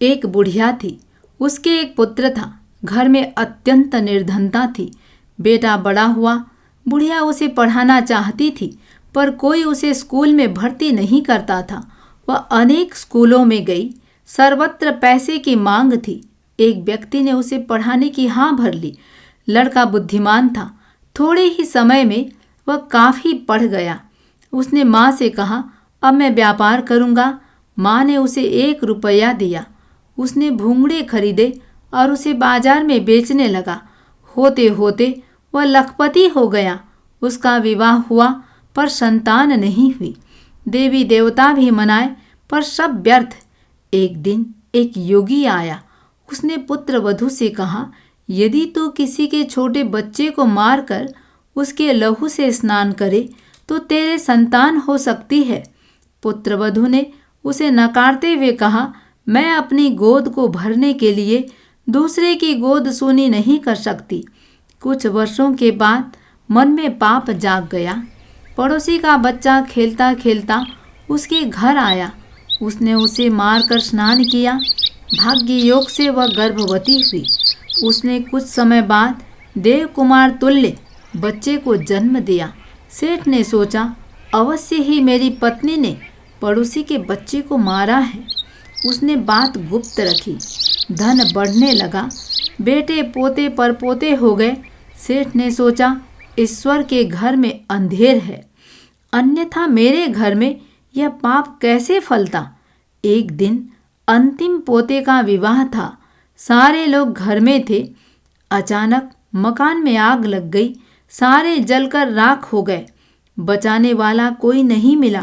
एक बुढ़िया थी, उसके एक पुत्र था। घर में अत्यंत निर्धनता थी। बेटा बड़ा हुआ, बुढ़िया उसे पढ़ाना चाहती थी, पर कोई उसे स्कूल में भर्ती नहीं करता था। वह अनेक स्कूलों में गई, सर्वत्र पैसे की मांग थी। एक व्यक्ति ने उसे पढ़ाने की हाँ भर ली। लड़का बुद्धिमान था, थोड़े ही समय में वह काफ़ी पढ़ गया। उसने माँ से कहा, अब मैं व्यापार करूँगा। माँ ने उसे 1 रुपया दिया। उसने भूंगड़े खरीदे और उसे बाजार में बेचने लगा। होते होते वह लखपति हो गया। उसका विवाह हुआ, पर संतान नहीं हुई। देवी देवता भी मनाए, पर सब व्यर्थ। एक दिन एक योगी आया। उसने पुत्र वधू से कहा, यदि तू किसी के छोटे बच्चे को मारकर उसके लहू से स्नान करे तो तेरे संतान हो सकती है। पुत्र वधू ने उसे नकारते हुए कहा, मैं अपनी गोद को भरने के लिए दूसरे की गोद सूनी नहीं कर सकती। कुछ वर्षों के बाद मन में पाप जाग गया। पड़ोसी का बच्चा खेलता खेलता उसके घर आया। उसने उसे मारकर स्नान किया। भाग्य योग से वह गर्भवती हुई। उसने कुछ समय बाद देव कुमार तुल्य बच्चे को जन्म दिया। सेठ ने सोचा, अवश्य ही मेरी पत्नी ने पड़ोसी के बच्चे को मारा है। उसने बात गुप्त रखी। धन बढ़ने लगा, बेटे पोते परपोते हो गए। सेठ ने सोचा, ईश्वर के घर में अंधेर है, अन्यथा मेरे घर में यह पाप कैसे फलता। एक दिन अंतिम पोते का विवाह था। सारे लोग घर में थे। अचानक मकान में आग लग गई। सारे जलकर राख हो गए। बचाने वाला कोई नहीं मिला।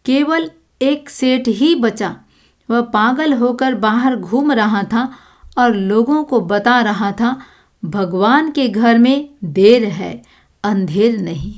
केवल एक सेठ ही बचा। वह पागल होकर बाहर घूम रहा था और लोगों को बता रहा था, भगवान के घर में देर है, अंधेर नहीं।